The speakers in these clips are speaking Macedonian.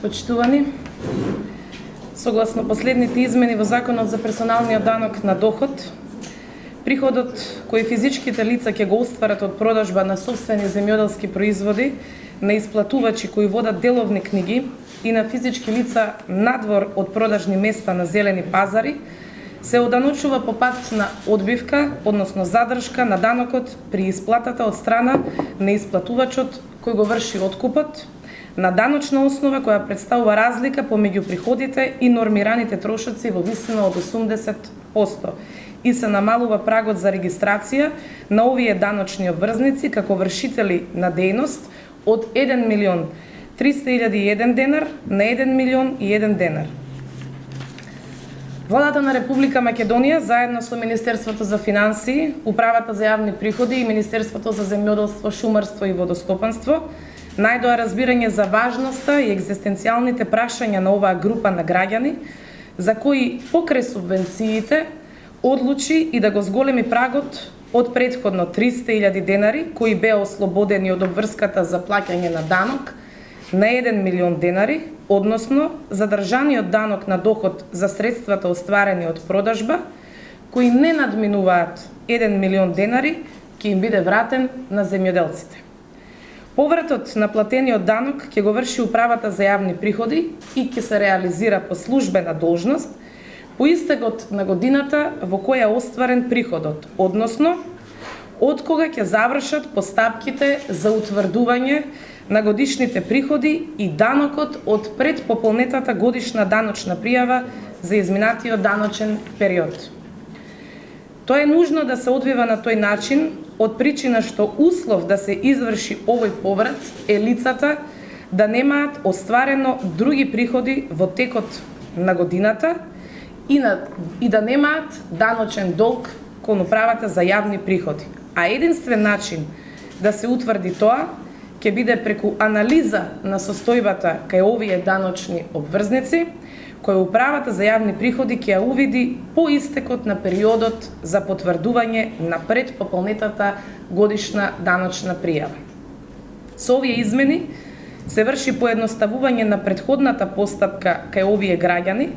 Почитувани, согласно последните измени во Законот за персоналниот данок на доход, приходот кој физичките лица ќе го остварат од продажба на сопствени земјоделски производи на исплатувачи кои водат деловни книги и на физички лица надвор од продажни места на зелени пазари, се оданочува по пат на одбивка, односно задршка на данокот при исплатата од страна на исплатувачот кој го врши откупот, на даночна основа која представува разлика помеѓу приходите и нормираните трошоци во висина од 80% и се намалува прагот за регистрација на овие даночни обврзници како вршители на дејност од 1.300.001 денар на 1.001.001 денар. Владата на Република Македонија заедно со Министерството за финансии, Управата за јавни приходи и Министерството за земјоделство, шумарство и водостопанство најдоа разбирање за важноста и екзистенцијалните прашања на оваа група на граѓани, за кои покрај субвенциите одлучи и да го зголеми прагот од претходно 300.000 денари, кои беа ослободени од обврската за плаќање на данок, на 1.000.000 денари, односно задржаниот данок на доход за средствата остварени од продажба, кои не надминуваат 1.000.000 денари, ќе им биде вратен на земјоделците. Повратот на платениот данок ќе го врши Управата за јавни приходи и ќе се реализира по службена должност по истекот на годината во која е остварен приходот, односно од кога ќе завршат постапките за утврдување на годишните приходи и данокот од пред пополнетата годишна даночна пријава за изминатиот даночен период. Тоа е нужно да се одвива на тој начин од причина што услов да се изврши овој поврат е лицата да немаат остварено други приходи во текот на годината и да немаат даночен долг кон Управата за јавни приходи. А единствен начин да се утврди тоа ќе биде преку анализа на состојбата кај овие даночни обврзници, која Управата за јавни приходи ќе ја увиди по истекот на периодот за потврдување на предпополнетата годишна даночна пријава. Со овие измени се врши поедноставување на претходната постапка кај овие граѓани,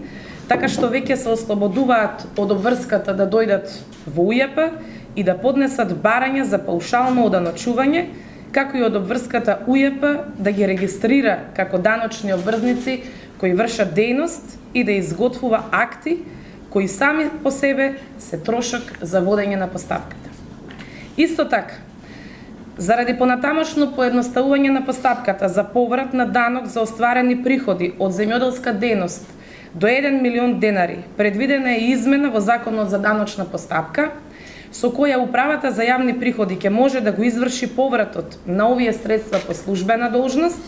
така што веќе се ослободуваат од обврската да дојдат во УЈП и да поднесат барања за паушално оданочување, како и од обврската УЈП да ги регистрира како даночни обврзници кои вршат дејност и да изготвува акти кои сами по себе се трошок за водење на постапката. Исто така, заради понатамошно поедноставување на постапката за поврат на данок за остварени приходи од земјоделска дејност до 1.000.000 денари, предвидена е измена во Законот за даночна постапка, со која Управата за јавни приходи ќе може да го изврши повратот на овие средства по службена должност,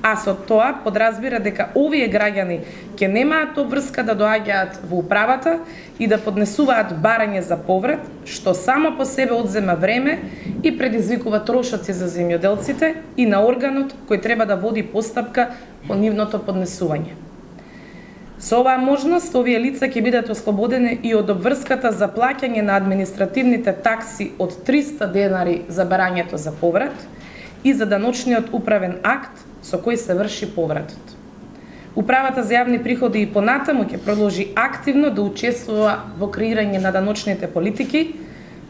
а со тоа подразбира дека овие граѓани ќе немаат обврска да доаѓаат во управата и да поднесуваат барање за поврат, што само по себе одзема време и предизвикува трошоци за земјоделците и на органот кој треба да води постапка по нивното поднесување. Со оваа можност, овие лица ќе бидат ослободени и од обврската за плаќање на административните такси од 300 денари за барањето за поврат и за даночниот управен акт со кој се врши повратот. Управата за јавни приходи и понатаму ќе продолжи активно да учествува во креирање на даночните политики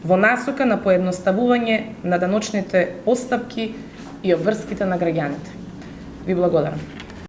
во насока на поедноставување на даночните постапки и обврските на граѓаните. Ви благодарам.